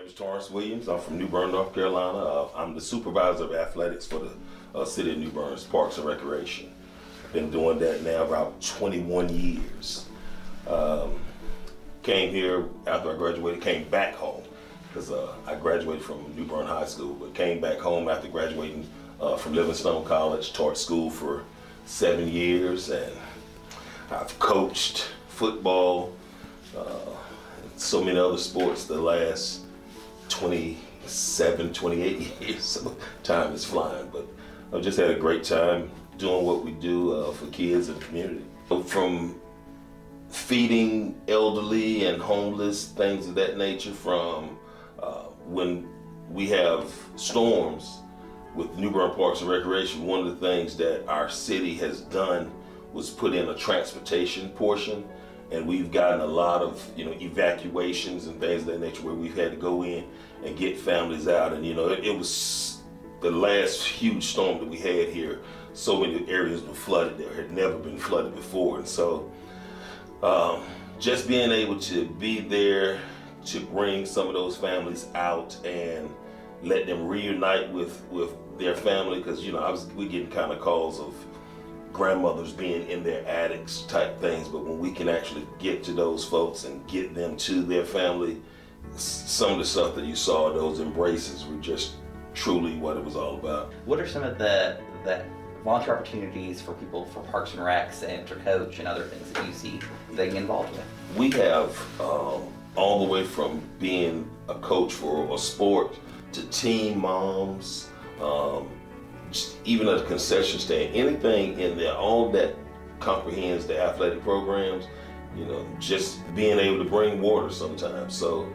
name is Torrance Williams. I'm from New Bern, North Carolina. I'm the supervisor of athletics for the city of New Bern's Parks and Recreation. I've been doing that now about 21 years. Came here after I graduated, came back home because I graduated from New Bern High School, but came back home after graduating from Livingstone College, taught school for 7 years, and I've coached football, so many other sports the last 27, 28 years, so time is flying, but I've just had a great time doing what we do for kids and the community. From feeding elderly and homeless, things of that nature, from when we have storms with New Bern Parks and Recreation, one of the things that our city has done was put in a transportation portion, and we've gotten a lot of evacuations and things of that nature where we've had to go in and get families out. And it was the last huge storm that we had here. So many areas were flooded that had never been flooded before, and so just being able to be there to bring some of those families out and let them reunite with their family, because we getting kind of calls of grandmothers being in their attics type things, but when we can actually get to those folks and get them to their family, some of the stuff that you saw, those embraces, were just truly what it was all about. What are some of the volunteer opportunities for people for Parks and Recs and to coach and other things that you see getting involved with? We have all the way from being a coach for a sport to teen moms, even at a concession stand, anything in there, all that comprehends the athletic programs, just being able to bring water sometimes. So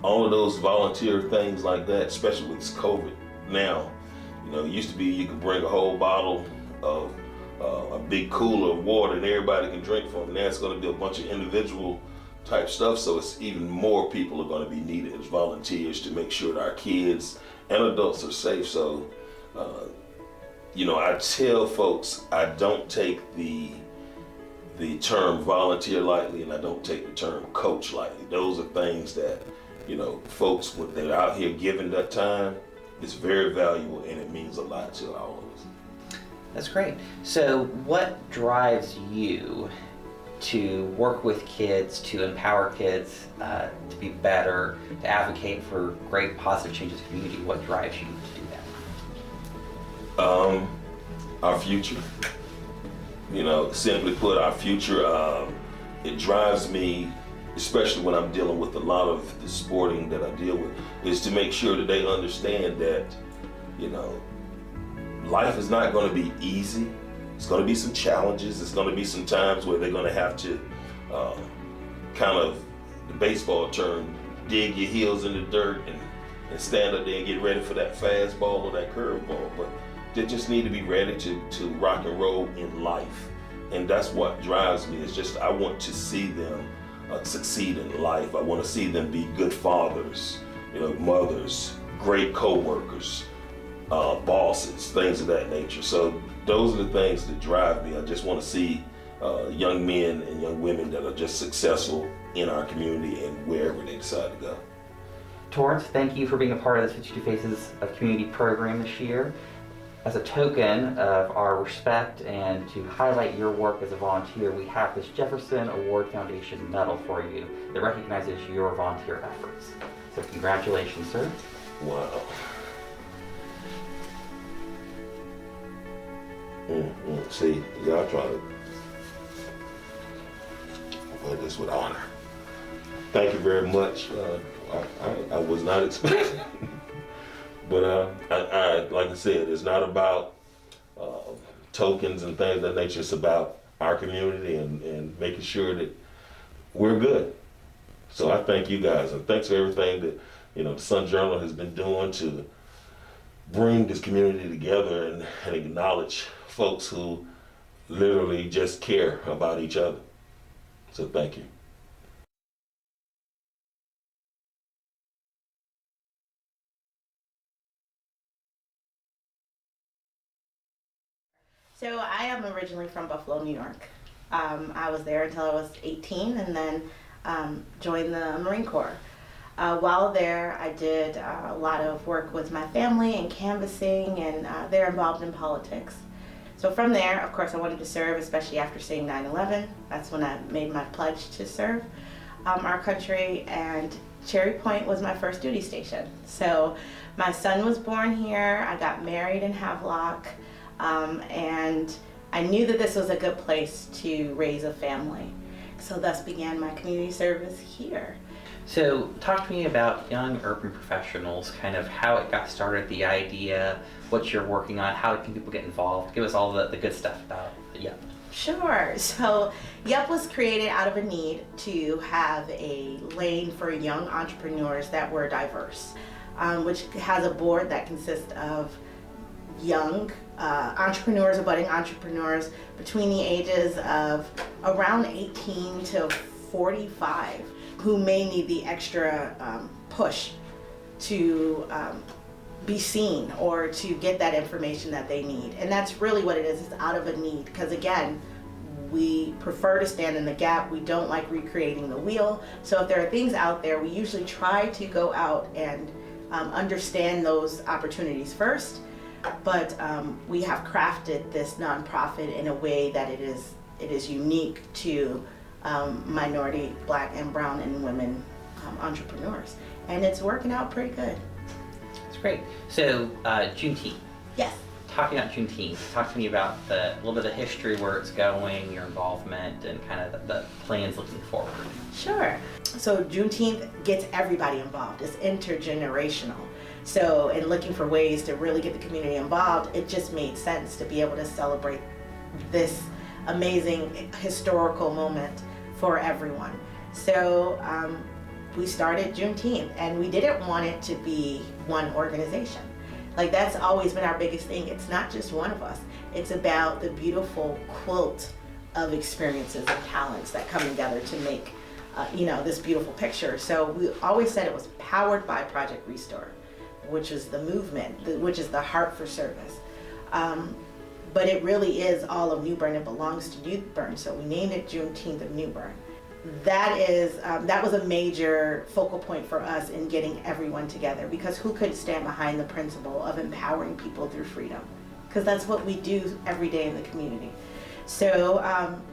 all of those volunteer things like that, especially with this COVID now, it used to be you could bring a whole bottle of a big cooler of water and everybody can drink from it. Now it's going to be a bunch of individual type stuff, so it's even more people are going to be needed as volunteers to make sure that our kids and adults are safe. So I tell folks I don't take the term volunteer lightly, and I don't take the term coach lightly. Those are things that folks, when they're out here giving that time, it's very valuable and it means a lot to all of us. That's great. So what drives you to work with kids, to empower kids to be better, to advocate for great positive changes in the community? What drives you to do that? Our future. Simply put, our future. It drives me, especially when I'm dealing with a lot of the sporting that I deal with, is to make sure that they understand that, life is not going to be easy. It's going to be some challenges. It's going to be some times where they're going to have to kind of, the baseball term, dig your heels in the dirt and stand up there and get ready for that fastball or that curveball. But they just need to be ready to rock and roll in life. And that's what drives me. It's just I want to see them succeed in life. I want to see them be good fathers, mothers, great co-workers, bosses, things of that nature. So those are the things that drive me. I just want to see young men and young women that are just successful in our community and wherever they decide to go. Torrance, thank you for being a part of the 52 Faces of Community program this year. As a token of our respect and to highlight your work as a volunteer, we have this Jefferson Award Foundation medal for you that recognizes your volunteer efforts. So congratulations, sir. Wow. See, y'all try to wear this with honor. Thank you very much. I was not expecting. But I like I said, it's not about tokens and things of that nature. It's about our community and making sure that we're good. So I thank you guys, and thanks for everything that the Sun Journal has been doing to bring this community together and acknowledge folks who literally just care about each other. So thank you. So I am originally from Buffalo, New York. I was there until I was 18 and then joined the Marine Corps. While there, I did a lot of work with my family and canvassing, and they're involved in politics. So from there, of course, I wanted to serve, especially after seeing 9/11. That's when I made my pledge to serve our country, and Cherry Point was my first duty station. So my son was born here, I got married in Havelock, and I knew that this was a good place to raise a family. So thus began my community service here. So talk to me about young urban professionals, kind of how it got started, the idea, what you're working on, how can people get involved? Give us all the good stuff about YEP. Sure. So YEP was created out of a need to have a lane for young entrepreneurs that were diverse, which has a board that consists of young entrepreneurs, budding entrepreneurs between the ages of around 18 to 45 who may need the extra push to be seen or to get that information that they need. And that's really what it is. It's out of a need, because again, we prefer to stand in the gap. We don't like recreating the wheel. So if there are things out there, we usually try to go out and understand those opportunities first. But we have crafted this nonprofit in a way that it is unique to minority, Black and brown and women entrepreneurs. And it's working out pretty good. That's great. So Juneteenth. Yes. Talking about Juneteenth, talk to me about a little bit of the history, where it's going, your involvement, and kind of the plans looking forward. Sure. So Juneteenth gets everybody involved. It's intergenerational. So in looking for ways to really get the community involved, it just made sense to be able to celebrate this amazing historical moment for everyone. So we started Juneteenth, and we didn't want it to be one organization. Like, that's always been our biggest thing. It's not just one of us. It's about the beautiful quilt of experiences and talents that come together to make this beautiful picture. So we always said it was powered by Project Restore, which is the movement, which is the heart for service. But it really is all of New Bern. It belongs to New Bern, so we named it Juneteenth of New Bern. That was a major focal point for us in getting everyone together, because who could stand behind the principle of empowering people through freedom? Because that's what we do every day in the community. So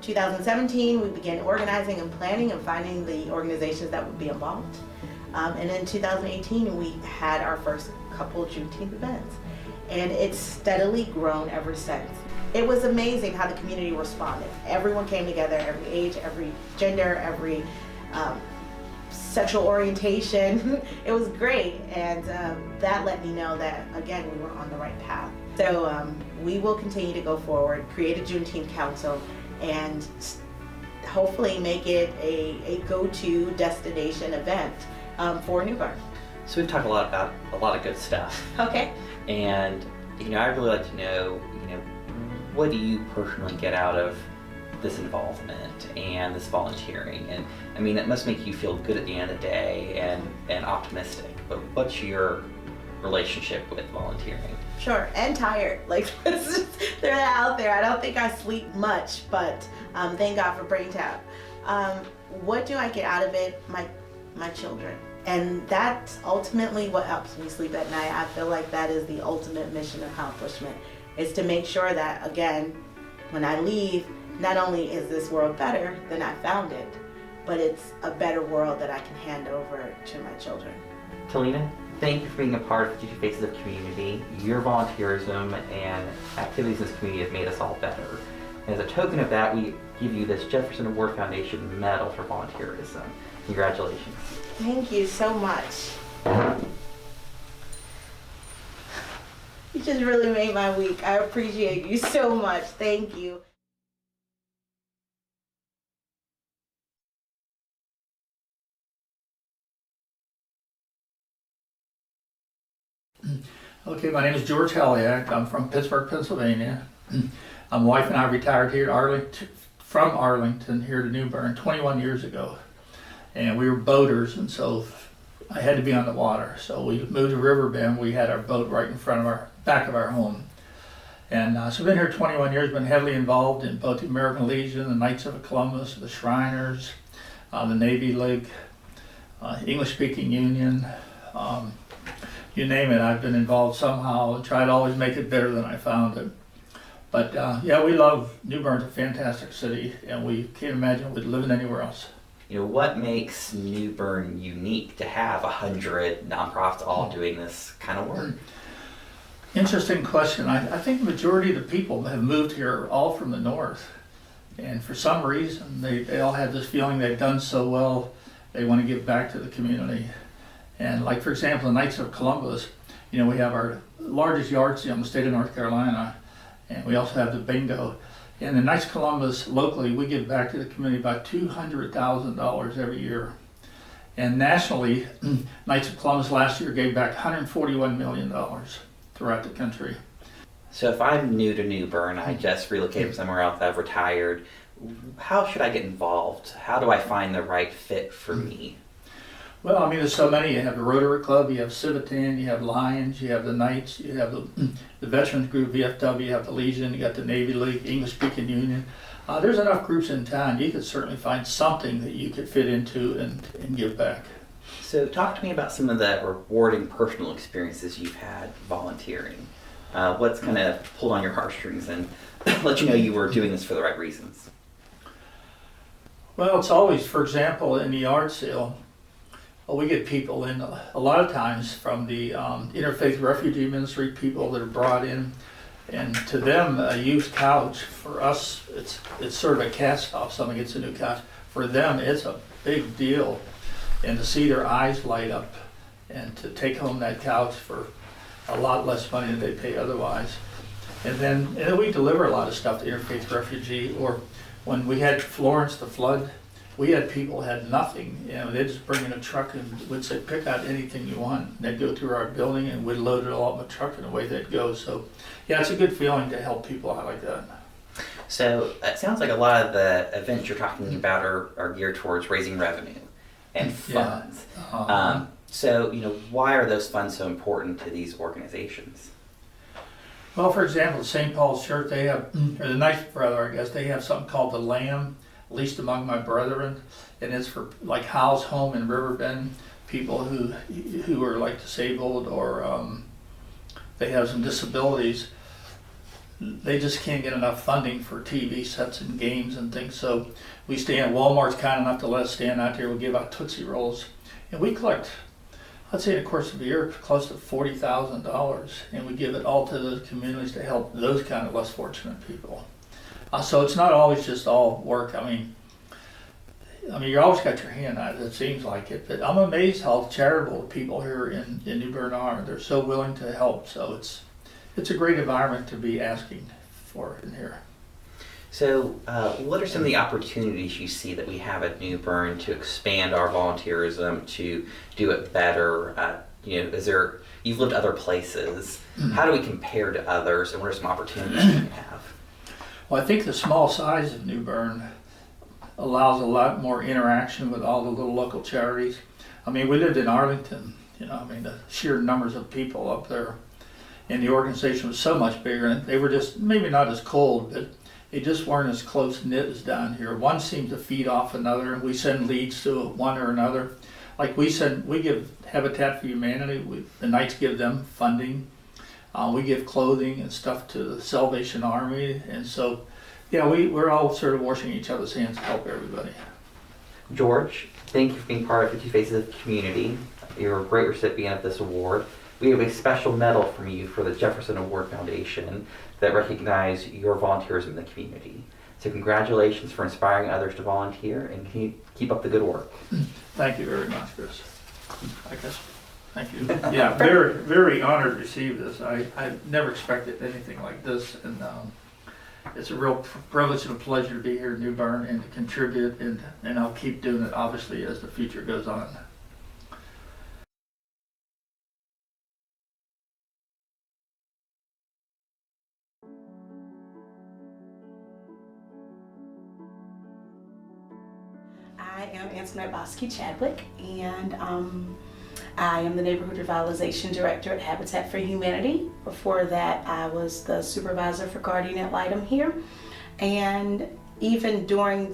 2017, we began organizing and planning and finding the organizations that would be involved. And in 2018, we had our first couple Juneteenth events. And it's steadily grown ever since. It was amazing how the community responded. Everyone came together, every age, every gender, every sexual orientation. It was great, and that let me know that, again, we were on the right path. So we will continue to go forward, create a Juneteenth Council, and hopefully make it a go-to destination event for New Bern. So we've talked a lot about a lot of good stuff. Okay. And I'd really like to know, what do you personally get out of this involvement and this volunteering? And I mean, it must make you feel good at the end of the day and optimistic. But what's your relationship with volunteering? Sure, and tired. Like, they're out there. I don't think I sleep much, but thank God for brain tap. What do I get out of it? My children. And that's ultimately what helps me sleep at night. I feel like that is the ultimate mission accomplishment, is to make sure that, again, when I leave, not only is this world better than I found it, but it's a better world that I can hand over to my children. Talina, thank you for being a part of Future Faces of Community. Your volunteerism and activities in this community have made us all better. And as a token of that, we give you this Jefferson Award Foundation Medal for volunteerism. Congratulations. Thank you so much. You just really made my week. I appreciate you so much. Thank you. Okay, my name is George Halliack. I'm from Pittsburgh, Pennsylvania. My wife and I retired here from Arlington here to New Bern 21 years ago. And we were boaters, and so I had to be on the water. So we moved to Riverbend. We had our boat right in front of our back of our home. And so I've been here 21 years, been heavily involved in both the American Legion, the Knights of Columbus, the Shriners, the Navy League, English Speaking Union, you name it, I've been involved somehow and tried to always make it better than I found it. But yeah, we love New Bern's a fantastic city, and we can't imagine we'd living anywhere else. You know, what makes New Bern unique to have 100 nonprofits all doing this kind of work? Interesting question. I think the majority of the people have moved here all from the north. And for some reason, they all had this feeling they've done so well, they want to give back to the community. And like, for example, the Knights of Columbus, you know, we have our largest yard sale in the state of North Carolina, and we also have the bingo. And the Knights of Columbus, locally, we give back to the community about $200,000 every year. And nationally, Knights of Columbus last year gave back $141 million throughout the country. So if I'm new to New Bern, I just relocated from somewhere else, I've retired, how should I get involved? How do I find the right fit for me? Well, I mean, there's so many. You have the Rotary Club, you have Civitan, you have Lions, you have the Knights, you have the Veterans Group, VFW, you have the Legion, you got the Navy League, English Speaking Union. There's enough groups in town. You could certainly find something that you could fit into and give back. So talk to me about some of the rewarding personal experiences you've had volunteering. What's kind of pulled on your heartstrings and let you know you were doing this for the right reasons? Well, it's always, for example, in the yard sale, we get people in a lot of times from the Interfaith Refugee Ministry, people that are brought in, and to them a used couch, for us it's sort of a cast off. Someone gets a new couch, for them it's a big deal, and to see their eyes light up and to take home that couch for a lot less money than they pay otherwise. And then we deliver a lot of stuff to Interfaith Refugee, or when we had Florence, the flood, we had people who had nothing. You know, they'd just bring in a truck and would say, pick out anything you want. And they'd go through our building and we'd load it all up in the truck and away they'd go. So yeah, it's a good feeling to help people out like that. So it sounds like a lot of the events you're talking about are geared towards raising revenue and funds. Yeah. So, you know, why are those funds so important to these organizations? Well, for example, St. Paul's Church, they have, or the Knights Brother, I guess, they have something called the Lamb, Least Among My Brethren, and it's for like Howe's Home in Riverbend, people who are like disabled or they have some disabilities. They just can't get enough funding for TV sets and games and things. So we stand, Walmart's kind enough to let us stand out there. We'll give out Tootsie Rolls, and we collect, I'd say in the course of a year, close to $40,000, and we give it all to those communities to help those kind of less fortunate people. So it's not always just all work. I mean, you always got your hand out. It seems like it, but I'm amazed how charitable the people here in New Bern are. They're so willing to help. So it's a great environment to be asking for in here. So what are some of the opportunities you see that we have at New Bern to expand our volunteerism, to do it better? You know, you've lived other places. How do we compare to others, and what are some opportunities you have? Well, I think the small size of New Bern allows a lot more interaction with all the little local charities. I mean, we lived in Arlington, you know, I mean, the sheer numbers of people up there, and the organization was so much bigger, and they were just maybe not as cold, but they just weren't as close-knit as down here. One seemed to feed off another, and we send leads to one or another. Like we give Habitat for Humanity, the Knights give them funding. We give clothing and stuff to the Salvation Army, and so, yeah, we're all sort of washing each other's hands to help everybody. George, thank you for being part of 50 Faces of the Community. You're a great recipient of this award. We have a special medal from you for the Jefferson Award Foundation that recognize your volunteerism in the community. So congratulations for inspiring others to volunteer, and keep up the good work. Thank you very much, Chris. I guess. Thank you. Yeah, very, very honored to receive this. I never expected anything like this, and it's a real privilege and a pleasure to be here in New Bern and to contribute, and I'll keep doing it, obviously, as the future goes on. I am Antoinette Bosky-Chadwick, and I am the Neighborhood Revitalization Director at Habitat for Humanity. Before that, I was the supervisor for Guardian Ad Litem here. And even during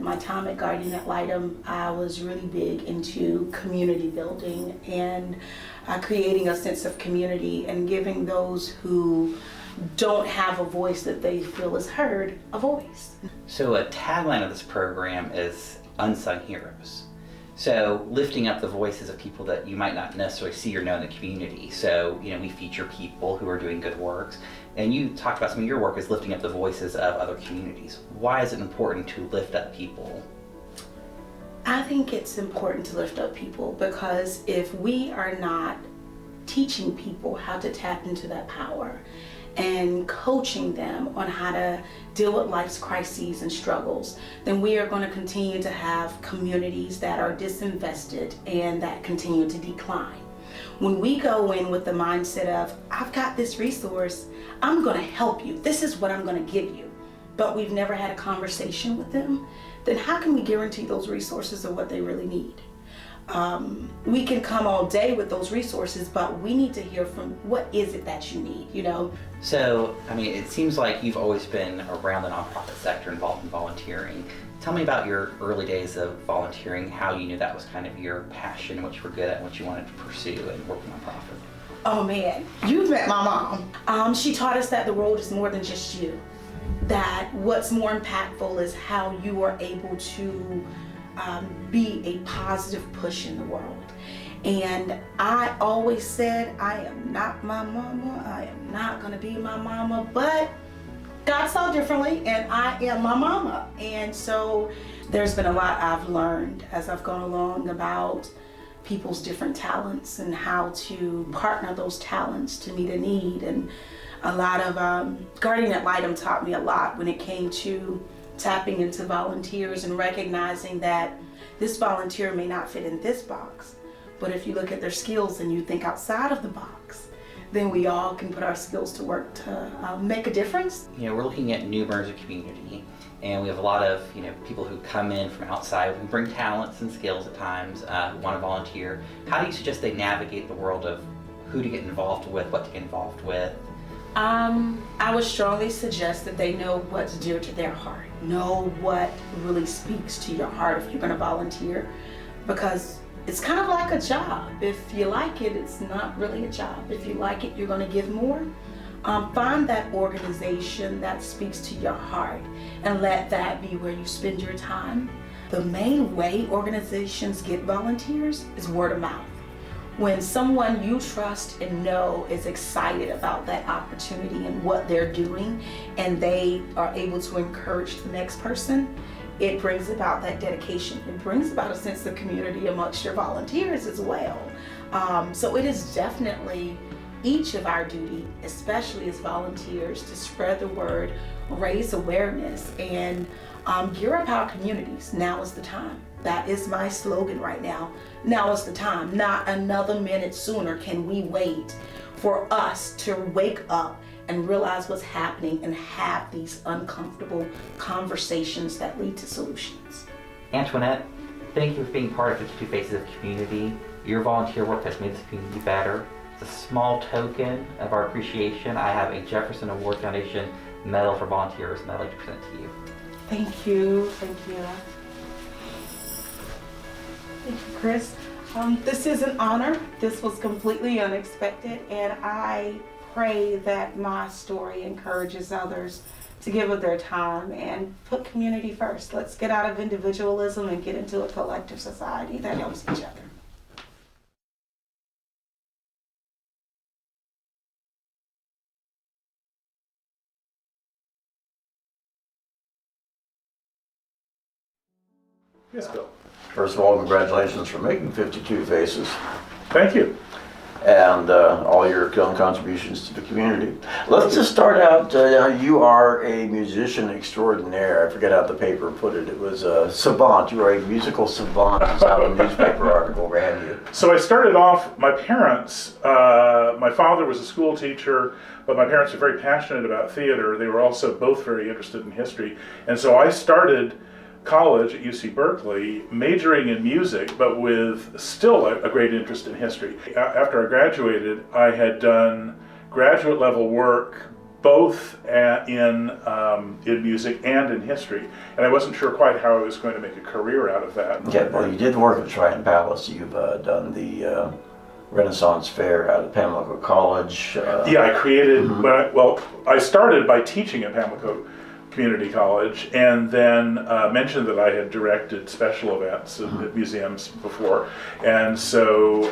my time at Guardian Ad Litem, I was really big into community building and creating a sense of community and giving those who don't have a voice that they feel is heard a voice. So a tagline of this program is unsung heroes. So lifting up the voices of people that you might not necessarily see or know in the community. So, we feature people who are doing good works. And you talked about some of your work is lifting up the voices of other communities. Why is it important to lift up people? I think it's important to lift up people because if we are not teaching people how to tap into that power and coaching them on how to deal with life's crises and struggles, then we are going to continue to have communities that are disinvested and that continue to decline. When we go in with the mindset of, I've got this resource, I'm going to help you, this is what I'm going to give you, but we've never had a conversation with them, then how can we guarantee those resources are what they really need? We can come all day with those resources, but we need to hear from what is it that you need, So, it seems like you've always been around the nonprofit sector involved in volunteering. Tell me about your early days of volunteering, how you knew that was kind of your passion, what you were good at, and what you wanted to pursue and work with nonprofit. Oh man, you've met my mom. She taught us that the world is more than just you. That what's more impactful is how you are able to be a positive push in the world. And I always said, I am not my mama, I am not gonna be my mama, but God saw differently and I am my mama. And so there's been a lot I've learned as I've gone along about people's different talents and how to partner those talents to meet a need. And a lot of Guardian Ad Litem taught me a lot when it came to tapping into volunteers and recognizing that this volunteer may not fit in this box, but if you look at their skills and you think outside of the box, then we all can put our skills to work to make a difference. We're looking at New Bern as a community, and we have a lot of people who come in from outside who bring talents and skills at times, who want to volunteer. How do you suggest they navigate the world of who to get involved with, what to get involved with? I would strongly suggest that they know what's dear to their heart. Know what really speaks to your heart if you're going to volunteer, because it's kind of like a job. If you like it, it's not really a job. If you like it, you're going to give more. Find that organization that speaks to your heart and let that be where you spend your time. The main way organizations get volunteers is word of mouth. When someone you trust and know is excited about that opportunity and what they're doing, and they are able to encourage the next person, it brings about that dedication. It brings about a sense of community amongst your volunteers as well. So it is definitely each of our duty, especially as volunteers, to spread the word, raise awareness, and gear up our communities. Now is the time. That is my slogan right now. Now is the time. Not another minute sooner can we wait for us to wake up and realize what's happening and have these uncomfortable conversations that lead to solutions. Antoinette, thank you for being part of 52 Faces of Community. Your volunteer work has made this community better. It's a small token of our appreciation. I have a Jefferson Award Foundation Medal for Volunteers, and I'd like to present to you. Thank you. Thank you. Thank you, Chris. This is an honor. This was completely unexpected, and I pray that my story encourages others to give of their time and put community first. Let's get out of individualism and get into a collective society that helps each other. Yes, Bill. First of all, congratulations for making 52 Faces Thank you. and all your contributions to the community. Let's just start out, you are a musician extraordinaire. I forget how the paper put it. It was a savant. You are a musical savant. It's how a newspaper article ran you. So I started off, my parents, my father was a school teacher, but my parents were very passionate about theater. They were also both very interested in history. And so I started college at UC Berkeley, majoring in music, but with still a great interest in history. After I graduated, I had done graduate level work both in music and in history, and I wasn't sure quite how I was going to make a career out of that. Yeah, well, you did work at Triton Palace. You've done the Renaissance Fair out of Pamlico College. Yeah, I created, I started by teaching at Pamlico Community College, and then mentioned that I had directed special events at museums before. And so,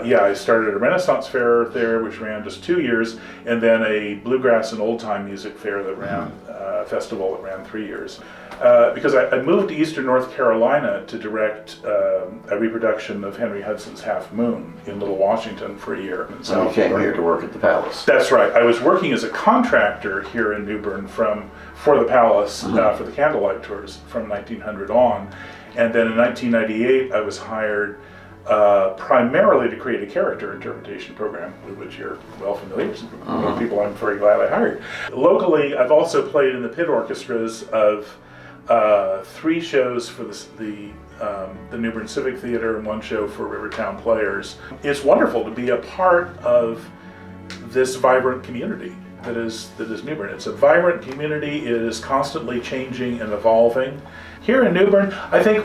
I started a Renaissance Fair there, which ran just 2 years, and then a bluegrass and old time music fair that ran, festival that ran 3 years. Because I moved to Eastern North Carolina to direct a reproduction of Henry Hudson's Half Moon in Little Washington for a year. So you came here to work at the Palace. That's right. I was working as a contractor here in New Bern for the Palace for the candlelight tours from 1900 on. And then in 1998, I was hired primarily to create a character interpretation program, with which you're well familiar. People I'm very glad I hired. Locally, I've also played in the pit orchestras of 3 shows for the New Bern Civic Theater and 1 show for Rivertown Players. It's wonderful to be a part of this vibrant community that is New Bern. It's a vibrant community. It is constantly changing and evolving. Here in New Bern, I think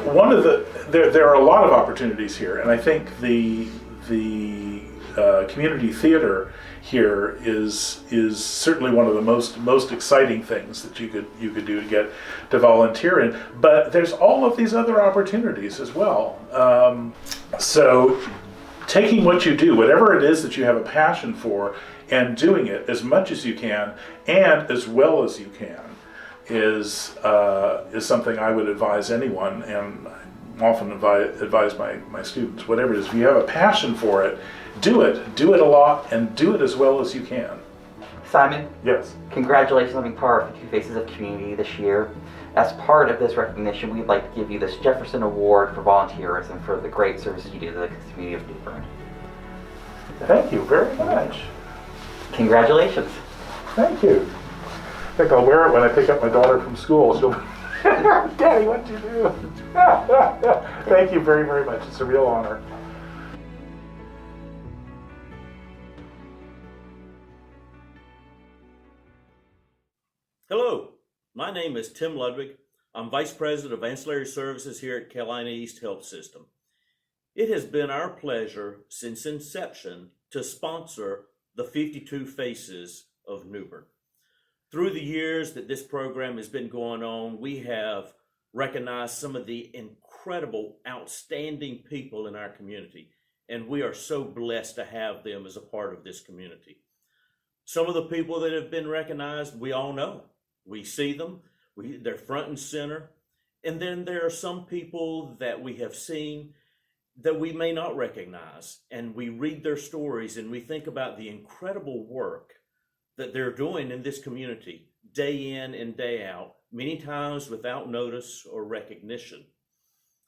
there are a lot of opportunities here, and I think the community theater here is certainly one of the most exciting things that you could do to get to volunteer in. But there's all of these other opportunities as well. So taking what you do, whatever it is that you have a passion for, and doing it as much as you can and as well as you can is something I would advise anyone, and often advise my students. Whatever it is, if you have a passion for it, do it a lot, and do it as well as you can. Simon? Yes. Congratulations on being part of the Two Faces of Community this year. As part of this recognition, we'd like to give you this Jefferson Award for volunteerism for the great services you do to the community of New Bern. Thank you very much. Congratulations. Thank you. I think I'll wear it when I pick up my daughter from school. She'll Daddy, what'd you do? Thank you very, very much. It's a real honor. Hello, my name is Tim Ludwig. I'm Vice President of Ancillary Services here at Carolina East Health System. It has been our pleasure since inception to sponsor the 52 Faces of New Bern. Through the years that this program has been going on, we have recognized some of the incredible, outstanding people in our community, and we are so blessed to have them as a part of this community. Some of the people that have been recognized, we all know. We see them, they're front and center, and then there are some people that we have seen that we may not recognize, and we read their stories and we think about the incredible work that they're doing in this community day in and day out, many times without notice or recognition.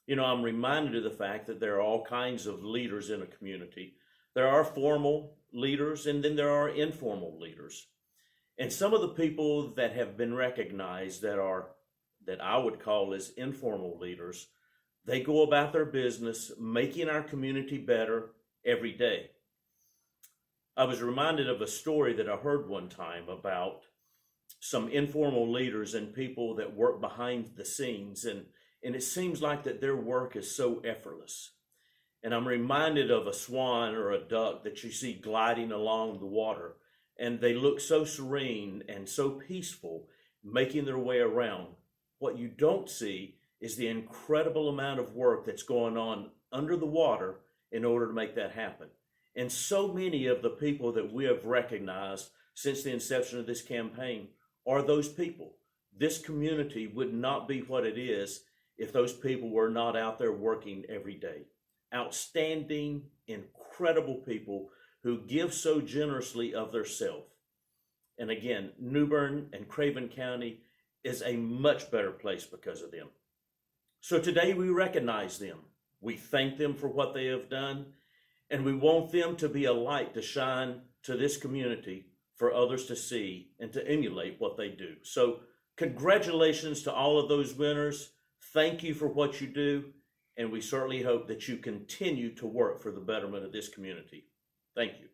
You know, I'm reminded of the fact that there are all kinds of leaders in a community. There are formal leaders, and then there are informal leaders. And some of the people that have been recognized that I would call as informal leaders, they go about their business making our community better every day. I was reminded of a story that I heard one time about some informal leaders and people that work behind the scenes, and it seems like that their work is so effortless. And I'm reminded of a swan or a duck that you see gliding along the water, and they look so serene and so peaceful, making their way around. What you don't see is the incredible amount of work that's going on under the water in order to make that happen. And so many of the people that we have recognized since the inception of this campaign are those people. This community would not be what it is if those people were not out there working every day. Outstanding, incredible people who give so generously of their self. And again, New Bern and Craven County is a much better place because of them. So today we recognize them. We thank them for what they have done, and we want them to be a light to shine to this community for others to see and to emulate what they do. So congratulations to all of those winners. Thank you for what you do, and we certainly hope that you continue to work for the betterment of this community. Thank you.